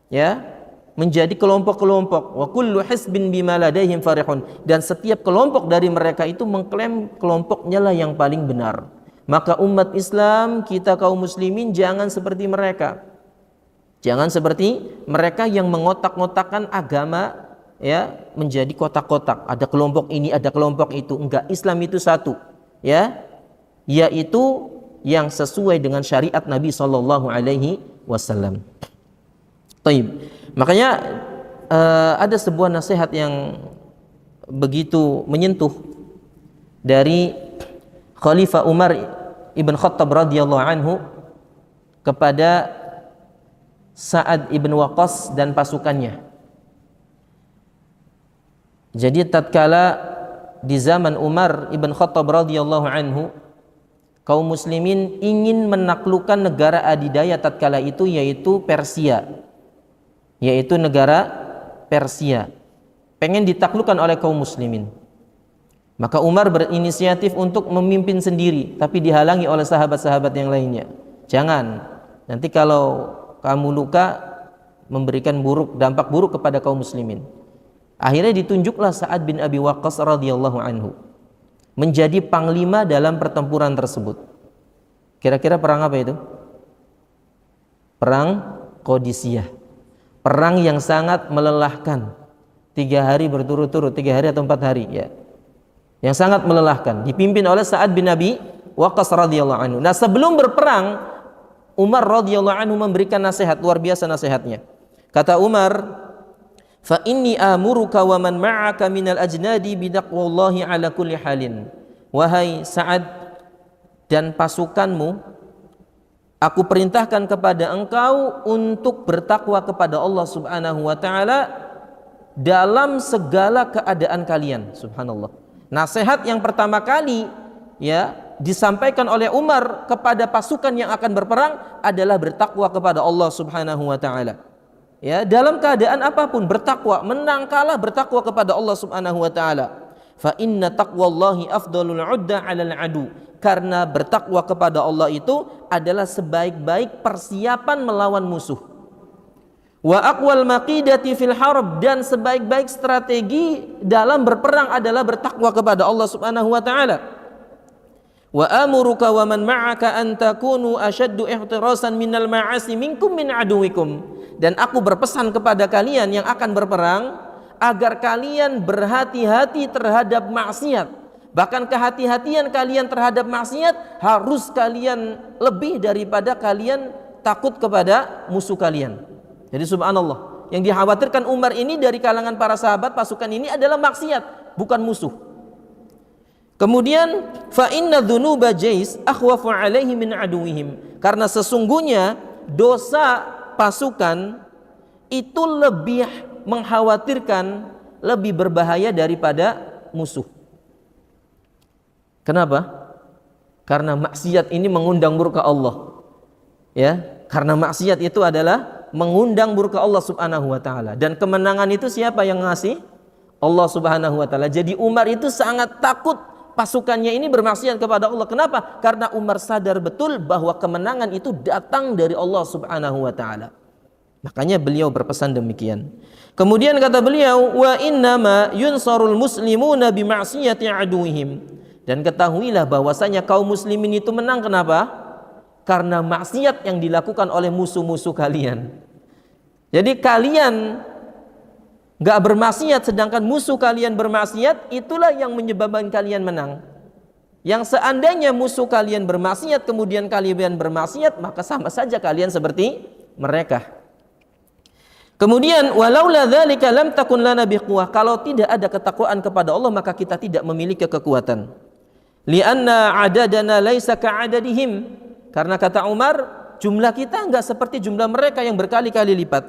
Ya, menjadi kelompok-kelompok. Wa kullu hisbin bima ladaihim farihun, dan setiap kelompok dari mereka itu mengklaim kelompoknya lah yang paling benar. Maka umat Islam, kita kaum muslimin, jangan seperti mereka. Jangan seperti mereka yang mengotak-ngotakkan agama, ya, menjadi kotak-kotak. Ada kelompok ini, ada kelompok itu. Enggak, Islam itu satu, ya, yaitu yang sesuai dengan syariat Nabi sallallahu alaihi wasallam. Taib. Makanya ada sebuah nasihat yang begitu menyentuh dari Khalifah Umar ibn Khattab radhiyallahu anhu kepada Sa'ad ibn Waqqas dan pasukannya. Jadi tatkala di zaman Umar ibn Khattab radhiyallahu anhu, kaum muslimin ingin menaklukkan negara adidaya tatkala itu, yaitu Persia. Yaitu negara Persia, pengen ditaklukkan oleh kaum muslimin. Maka Umar berinisiatif untuk memimpin sendiri, tapi dihalangi oleh sahabat-sahabat yang lainnya. Jangan, nanti kalau kamu luka memberikan dampak buruk kepada kaum muslimin. Akhirnya ditunjuklah Sa'ad bin Abi Waqqas radhiyallahu anhu menjadi panglima dalam pertempuran tersebut. Kira-kira perang apa itu? Perang Qadisiyah. Perang yang sangat melelahkan, 3 hari berturut-turut, 3 hari atau 4 hari, ya, yang sangat melelahkan, dipimpin oleh Sa'ad bin Abi Waqqas radhiyallahu anhu. Nah, sebelum berperang, Umar radhiyallahu anhu memberikan nasihat, luar biasa nasihatnya. Kata Umar, fa inni amuruka wa man ma'aka minal ajnadi bidaqwallahi ala kulli halin. Wahai Sa'ad dan pasukanmu, aku perintahkan kepada engkau untuk bertakwa kepada Allah Subhanahu wa taala dalam segala keadaan kalian. Subhanallah. Nasihat yang pertama kali disampaikan oleh Umar kepada pasukan yang akan berperang adalah bertakwa kepada Allah Subhanahu wa taala. Dalam keadaan apapun bertakwa, menang kalah bertakwa kepada Allah Subhanahu wa taala. Fa inna taqwallahi afdalul 'udda 'alal 'adu. Karena bertakwa kepada Allah itu adalah sebaik-baik persiapan melawan musuh. Wa aqwal maqidati fil harb, dan sebaik-baik strategi dalam berperang adalah bertakwa kepada Allah Subhanahu wa taala. Wa amuruka wa man ma'aka an takunu ashaddu ihtirasan minal ma'asi minkum min aduwikum. Dan aku berpesan kepada kalian yang akan berperang agar kalian berhati-hati terhadap maksiat. Bahkan kehati-hatian kalian terhadap maksiat harus kalian lebih daripada kalian takut kepada musuh kalian. Jadi subhanallah, yang dikhawatirkan Umar ini dari kalangan para sahabat pasukan ini adalah maksiat, bukan musuh. Kemudian fa inna dzunuba jais akhwafu alaihi min aduwihim. Karena sesungguhnya dosa pasukan itu lebih mengkhawatirkan, lebih berbahaya daripada musuh. Kenapa? Karena maksiat ini mengundang murka Allah. Karena maksiat itu adalah mengundang murka Allah Subhanahu wa taala, dan kemenangan itu siapa yang ngasih? Allah Subhanahu wa taala. Jadi Umar itu sangat takut pasukannya ini bermaksiat kepada Allah. Kenapa? Karena Umar sadar betul bahwa kemenangan itu datang dari Allah Subhanahu wa taala. Makanya beliau berpesan demikian. Kemudian kata beliau, wa innama yunsarul muslimuna bima'siyati aduwihim. Dan ketahuilah bahwasanya kaum muslimin itu menang kenapa? Karena maksiat yang dilakukan oleh musuh-musuh kalian. Jadi kalian gak bermaksiat sedangkan musuh kalian bermaksiat, itulah yang menyebabkan kalian menang. Yang seandainya musuh kalian bermaksiat kemudian kalian bermaksiat, maka sama saja kalian seperti mereka. Kemudian walaula dzalika lam takun lana biquwah. Kalau tidak ada ketakwaan kepada Allah maka kita tidak memiliki kekuatan. Lianna adadana laisa ka'adadihim. Karena kata Umar, jumlah kita enggak seperti jumlah mereka yang berkali-kali lipat.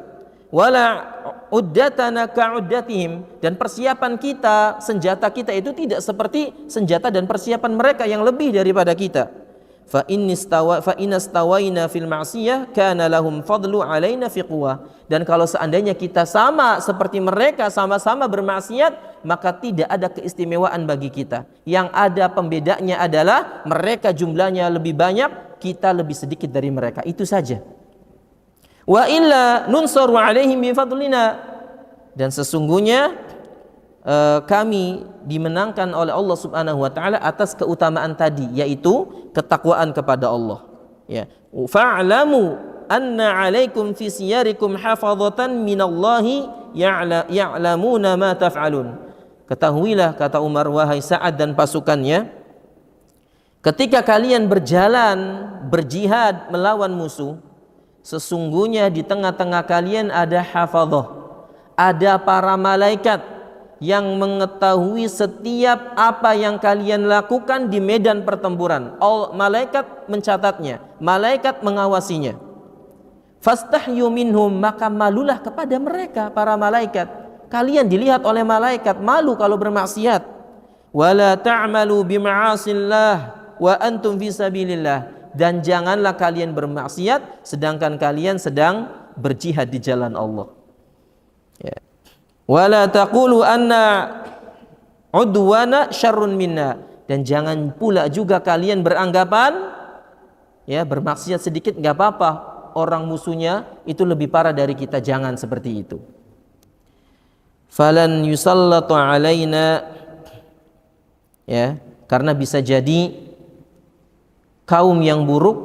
Wala uddatana ka'uddatihim, dan persiapan kita, senjata kita itu tidak seperti senjata dan persiapan mereka yang lebih daripada kita. Fa inastawaina fil ma'siyah kana lahum fadlu alaina fi quwwah. Dan kalau seandainya kita sama seperti mereka, sama-sama bermaksiat, maka tidak ada keistimewaan bagi kita. Yang ada pembedanya adalah mereka jumlahnya lebih banyak, kita lebih sedikit dari mereka. Itu saja. Wa illa nunsaru alaihim bi fadlina. Dan sesungguhnya kami dimenangkan oleh Allah Subhanahu wa taala atas keutamaan tadi, yaitu ketakwaan kepada Allah. Fa'lamu anna 'alaikum fi siyarikum hafazatan minallahi ya'lamuna ma taf'alun. Ketahuilah, kata Umar, wahai Sa'ad dan pasukannya, ketika kalian berjalan berjihad melawan musuh, sesungguhnya di tengah-tengah kalian ada hafazah, ada para malaikat yang mengetahui setiap apa yang kalian lakukan di medan pertempuran. Malaikat mencatatnya, malaikat mengawasinya. Fastahyu minhum, maka malulah kepada mereka, para malaikat. Kalian dilihat oleh malaikat, malu kalau bermaksiat. Wala ta'malu bima'asillah wa antum fi sabilillah. Dan janganlah kalian bermaksiat sedangkan kalian sedang berjihad di jalan Allah. Wala taqulu anna udwana syarrun minna. Dan jangan pula juga kalian beranggapan bermaksiat sedikit enggak apa-apa, orang musuhnya itu lebih parah dari kita. Jangan seperti itu. Falan yusallatu alaina, karena bisa jadi kaum yang buruk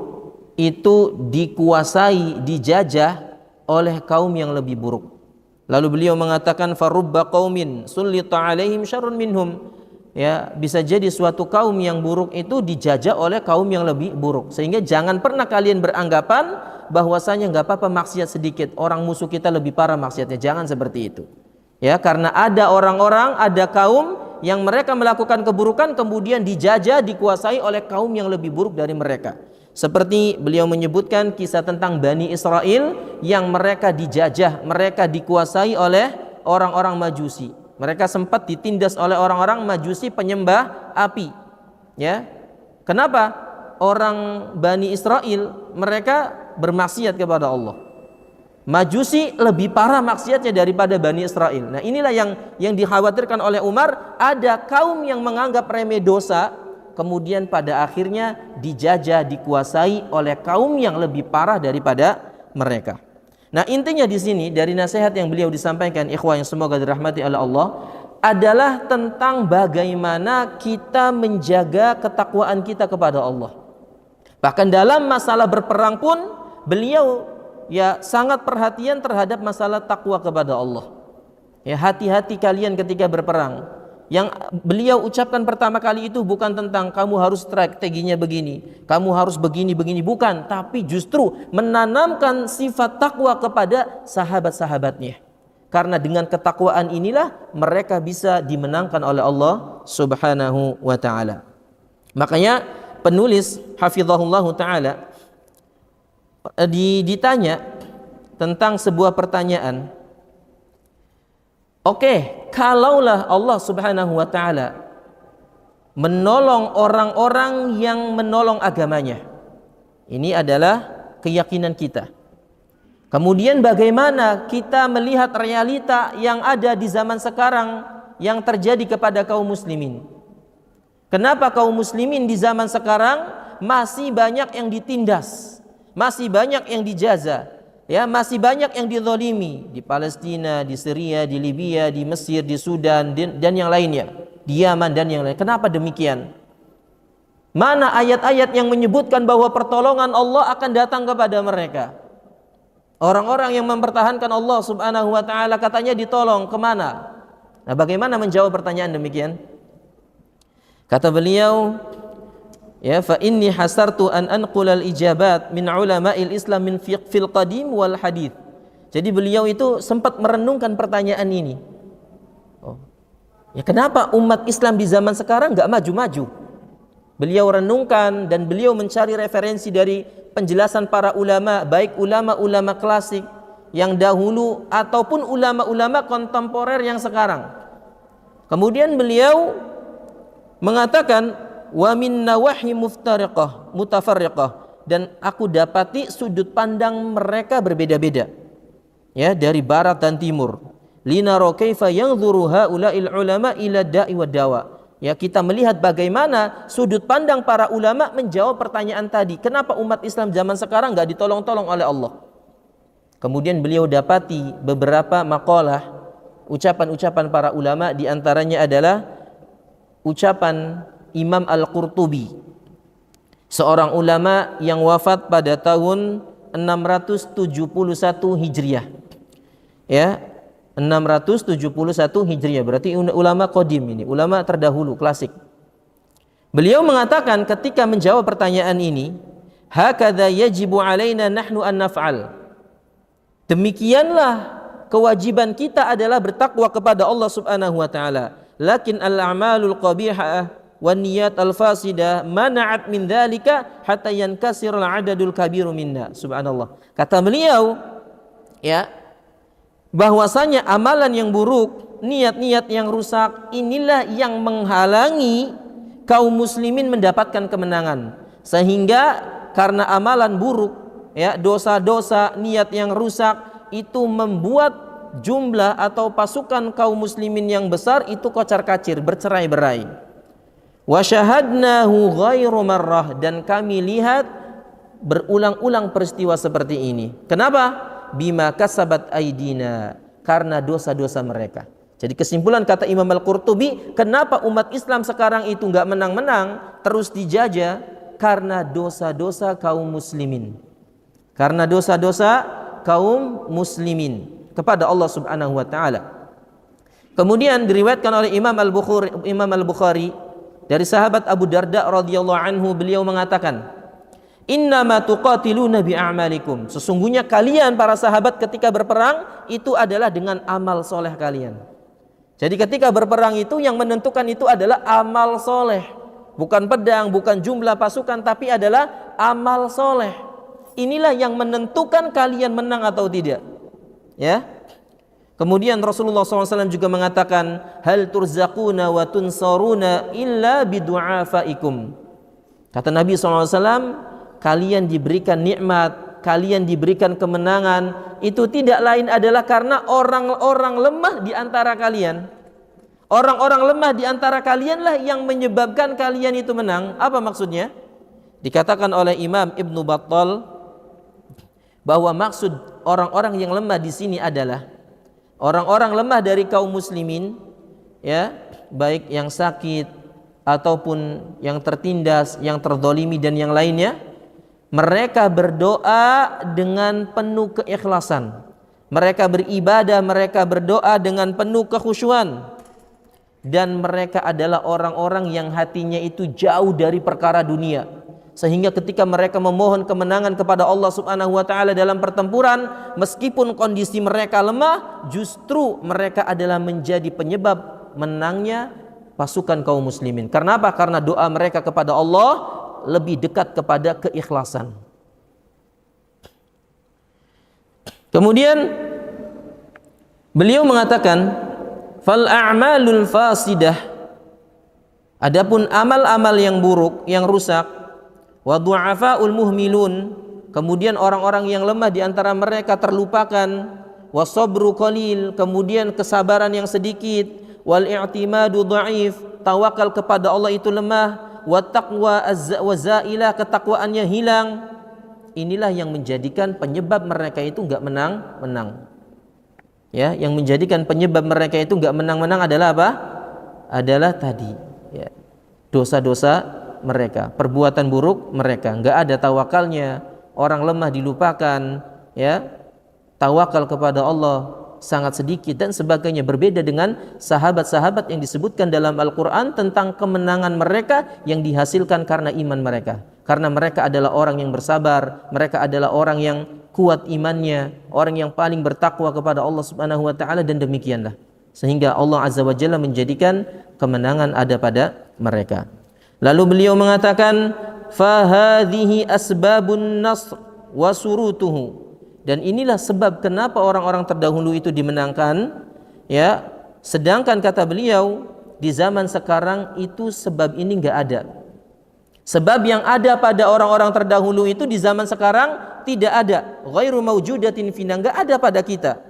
itu dikuasai, dijajah oleh kaum yang lebih buruk. Lalu beliau mengatakan farubba qaumin sullita alaihim syarrun minhum. Bisa jadi suatu kaum yang buruk itu dijajah oleh kaum yang lebih buruk. Sehingga jangan pernah kalian beranggapan bahwasanya enggak apa-apa maksiat sedikit, orang musuh kita lebih parah maksiatnya. Jangan seperti itu. Ya, karena ada orang-orang, ada kaum yang mereka melakukan keburukan kemudian dijajah, dikuasai oleh kaum yang lebih buruk dari mereka. Seperti beliau menyebutkan kisah tentang Bani Israel yang mereka dijajah, mereka dikuasai oleh orang-orang Majusi. Mereka sempat ditindas oleh orang-orang Majusi penyembah api. Ya. Kenapa? Orang Bani Israel mereka bermaksiat kepada Allah. Majusi lebih parah maksiatnya daripada Bani Israel. Nah, inilah yang dikhawatirkan oleh Umar, ada kaum yang menganggap remeh dosa, kemudian pada akhirnya dijajah, dikuasai oleh kaum yang lebih parah daripada mereka. Nah, intinya di sini dari nasihat yang beliau disampaikan, ikhwah yang semoga dirahmati oleh Allah, adalah tentang bagaimana kita menjaga ketakwaan kita kepada Allah. Bahkan dalam masalah berperang pun beliau ya sangat perhatian terhadap masalah takwa kepada Allah. Ya, hati-hati kalian ketika berperang. Yang beliau ucapkan pertama kali itu bukan tentang kamu harus strateginya begini, kamu harus begini, bukan, tapi justru menanamkan sifat takwa kepada sahabat-sahabatnya. Karena dengan ketakwaan inilah mereka bisa dimenangkan oleh Allah Subhanahu wa taala. Makanya penulis hafizahullah taala ditanya tentang sebuah pertanyaan. Oke, kalaulah Allah Subhanahu wa taala menolong orang-orang yang menolong agamanya. Ini adalah keyakinan kita. Kemudian bagaimana kita melihat realita yang ada di zaman sekarang yang terjadi kepada kaum muslimin? Kenapa kaum muslimin di zaman sekarang masih banyak yang ditindas? Masih banyak yang dijaza, ya, masih banyak yang dizalimi di Palestina, di Syria, di Libya, di Mesir, di Sudan dan yang lainnya, di Yaman dan yang lain. Kenapa demikian? Mana ayat-ayat yang menyebutkan bahwa pertolongan Allah akan datang kepada mereka? Orang-orang yang mempertahankan Allah Subhanahu wa taala katanya ditolong, kemana? Nah, bagaimana menjawab pertanyaan demikian? Kata beliau, ya, fa inni hasartu an anqula al-ijabat min ulama'il Islam min fil qadim wal hadith. Jadi beliau itu sempat merenungkan pertanyaan ini. Ya, kenapa umat Islam di zaman sekarang enggak maju-maju? Beliau renungkan dan beliau mencari referensi dari penjelasan para ulama, baik ulama-ulama klasik yang dahulu ataupun ulama-ulama kontemporer yang sekarang. Kemudian beliau mengatakan wa min nawahi mutafarriqah, dan aku dapati sudut pandang mereka berbeda-beda, ya, dari barat dan timur. Linara kaifa yanzuru haula'il ulama ila da'i wa dawa. Ya, kita melihat bagaimana sudut pandang para ulama menjawab pertanyaan tadi. Kenapa umat Islam zaman sekarang enggak ditolong-tolong oleh Allah? Kemudian beliau dapati beberapa maqalah, ucapan-ucapan para ulama, di antaranya adalah ucapan Imam Al-Qurtubi, seorang ulama yang wafat pada tahun 671 Hijriah. Ya, 671 Hijriah, berarti ulama qadim ini, ulama terdahulu, klasik. Beliau mengatakan ketika menjawab pertanyaan ini, hakadha yajibu alaina nahnu an naf'al. Demikianlah kewajiban kita adalah bertakwa kepada Allah Subhanahu wa taala. Lakin al-a'malul qabihah wa niyat al-fasidah mana'at min dzalika hatta yankasir al-'adadul kabiru minna. Subhanallah. Kata beliau, ya, bahwasanya amalan yang buruk, niat-niat yang rusak, inilah yang menghalangi kaum muslimin mendapatkan kemenangan. Sehingga karena amalan buruk, ya, dosa-dosa, niat yang rusak itu membuat jumlah atau pasukan kaum muslimin yang besar itu kocar-kacir, bercerai-berai. Wa syahadnahu ghairu marrah, dan kami lihat berulang-ulang peristiwa seperti ini. Kenapa? Bima kasabat aidina, karena dosa-dosa mereka. Jadi kesimpulan kata Imam Al-Qurtubi, kenapa umat Islam sekarang itu enggak menang-menang, terus dijajah? Karena dosa-dosa kaum muslimin. Karena dosa-dosa kaum muslimin kepada Allah Subhanahu wa taala. Kemudian diriwayatkan oleh Imam Al-Bukhari dari sahabat Abu Darda radhiyallahu anhu, beliau mengatakan, Innama tuqatiluna bi'amalikum. Sesungguhnya kalian para sahabat ketika berperang itu adalah dengan amal soleh kalian. Jadi ketika berperang itu yang menentukan itu adalah amal soleh. Bukan pedang, bukan jumlah pasukan, tapi adalah amal soleh. Inilah yang menentukan kalian menang atau tidak. Ya. Kemudian Rasulullah SAW juga mengatakan, hal turzaquna wa tunsaruna illa bidu'afaikum. Kata Nabi SAW, kalian diberikan nikmat, kalian diberikan kemenangan, itu tidak lain adalah karena orang-orang lemah di antara kalian. Orang-orang lemah di antara kalianlah yang menyebabkan kalian itu menang. Apa maksudnya? Dikatakan oleh Imam Ibnu Battal bahwa maksud orang-orang yang lemah di sini adalah orang-orang lemah dari kaum muslimin, ya, baik yang sakit ataupun yang tertindas, yang terzalimi dan yang lainnya. Mereka berdoa dengan penuh keikhlasan. Mereka beribadah, mereka berdoa dengan penuh kekhusyuan. Dan mereka adalah orang-orang yang hatinya itu jauh dari perkara dunia. Sehingga ketika mereka memohon kemenangan kepada Allah Subhanahu wa taala dalam pertempuran, meskipun kondisi mereka lemah, justru mereka adalah menjadi penyebab menangnya pasukan kaum muslimin. Karena apa? Karena doa mereka kepada Allah lebih dekat kepada keikhlasan. Kemudian beliau mengatakan, fal a'malul fasidah, adapun amal-amal yang buruk, yang rusak, wa du'afaul muhmilun, kemudian orang-orang yang lemah di antara mereka terlupakan, wa sabru qalil, kemudian kesabaran yang sedikit, wal i'timadu dhaif, tawakal kepada Allah itu lemah, wa taqwa az-zailah, ketakwaannya hilang. Inilah yang menjadikan penyebab mereka itu enggak menang-menang. Ya, yang menjadikan penyebab mereka itu enggak menang-menang adalah apa? Adalah tadi, ya, dosa-dosa mereka, perbuatan buruk mereka, enggak ada tawakalnya, orang lemah dilupakan, ya. Tawakal kepada Allah sangat sedikit dan sebagainya. Berbeda dengan sahabat-sahabat yang disebutkan dalam Al-Quran tentang kemenangan mereka yang dihasilkan karena iman mereka. Karena mereka adalah orang yang bersabar, mereka adalah orang yang kuat imannya, orang yang paling bertakwa kepada Allah Subhanahu wa taala, dan demikianlah. Sehingga Allah Azza wa Jalla menjadikan kemenangan ada pada mereka. Lalu beliau mengatakan, fa hadhihi asbabun nasr wa surutuhu. Dan inilah sebab kenapa orang-orang terdahulu itu dimenangkan, ya. Sedangkan kata beliau, di zaman sekarang itu sebab ini enggak ada. Sebab yang ada pada orang-orang terdahulu itu di zaman sekarang tidak ada. Ghairu maujudatin fina, enggak ada pada kita.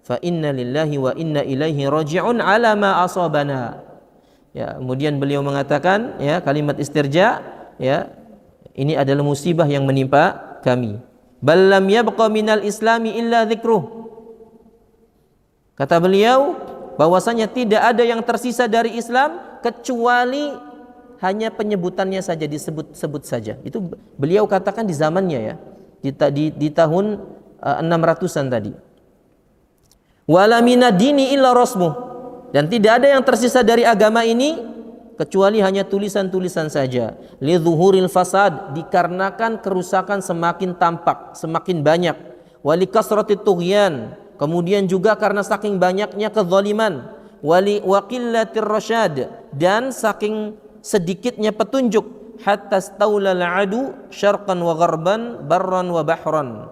Fa inna lillahi wa inna ilaihi raji'un ala ma asabana. Ya, kemudian beliau mengatakan, ya, kalimat istirja, ya, ini adalah musibah yang menimpa kami. Bal lam yabqa minal islami illa dzikruh. Kata beliau bahwasanya tidak ada yang tersisa dari Islam kecuali hanya penyebutannya saja, disebut-sebut saja. Itu beliau katakan di zamannya, ya, di tahun 600-an tadi. Wala minad dini illa rasmuh, dan tidak ada yang tersisa dari agama ini kecuali hanya tulisan-tulisan saja. Lidzuhuril fasad, dikarenakan kerusakan semakin tampak, semakin banyak. Wali kasratit tughyan, kemudian juga karena saking banyaknya kezaliman. Wali waqillatir rasyad, dan saking sedikitnya petunjuk. Hatta staulal adu syarqan wa gharban, barran wa bahran,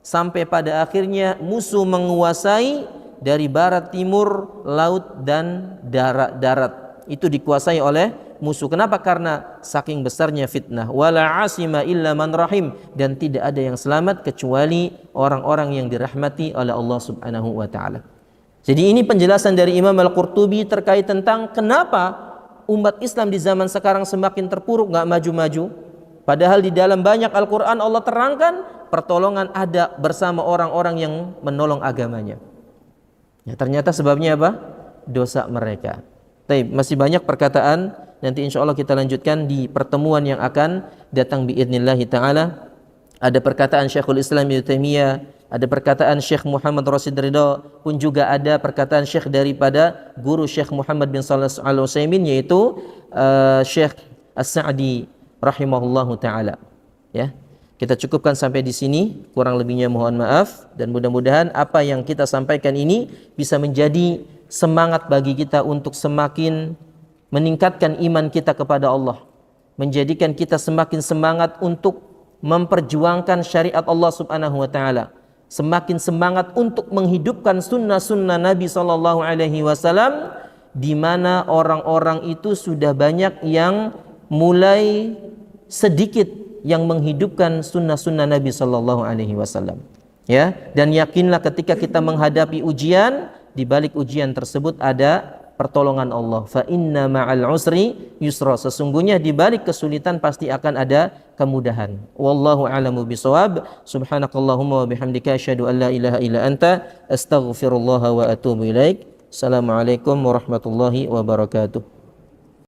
sampai pada akhirnya musuh menguasai dari barat timur, laut dan darat. Itu dikuasai oleh musuh. Kenapa? Karena saking besarnya fitnah. Wala asima illa man rahim, dan tidak ada yang selamat kecuali orang-orang yang dirahmati oleh Allah Subhanahu wa taala. Jadi ini penjelasan dari Imam Al-Qurtubi terkait tentang kenapa umat Islam di zaman sekarang semakin terpuruk, enggak maju-maju. Padahal di dalam banyak Al-Qur'an Allah terangkan pertolongan ada bersama orang-orang yang menolong agamanya. Ya, ternyata sebabnya apa? Dosa mereka. Baik, masih banyak perkataan, nanti insya Allah kita lanjutkan di pertemuan yang akan datang biidnillahi ta'ala. Ada perkataan Syekhul Islam Ibnu Taimiyah, ada perkataan Syekh Muhammad Rasyid Ridha, pun juga ada perkataan Syekh daripada guru Syekh Muhammad bin Shalih Al-Utsaimin, yaitu Syekh As-Sa'di rahimahullahu ta'ala, ya. Kita cukupkan sampai di sini, kurang lebihnya mohon maaf, dan mudah-mudahan apa yang kita sampaikan ini bisa menjadi semangat bagi kita untuk semakin meningkatkan iman kita kepada Allah, menjadikan kita semakin semangat untuk memperjuangkan syariat Allah Subhanahu wa taala, semakin semangat untuk menghidupkan sunnah-sunnah Nabi sallallahu alaihi wasallam, di mana orang-orang itu sudah banyak yang mulai sedikit yang menghidupkan sunnah-sunnah Nabi sallallahu alaihi wasallam. Ya, dan yakinlah ketika kita menghadapi ujian, di balik ujian tersebut ada pertolongan Allah. Fa inna ma'al usri yusra. Sesungguhnya di balik kesulitan pasti akan ada kemudahan. Wallahu a'lamu bishawab. Subhanakallahumma wa bihamdika asyhadu an la ilaha illa anta astaghfirullah wa atubu ilaik. Assalamualaikum warahmatullahi wabarakatuh.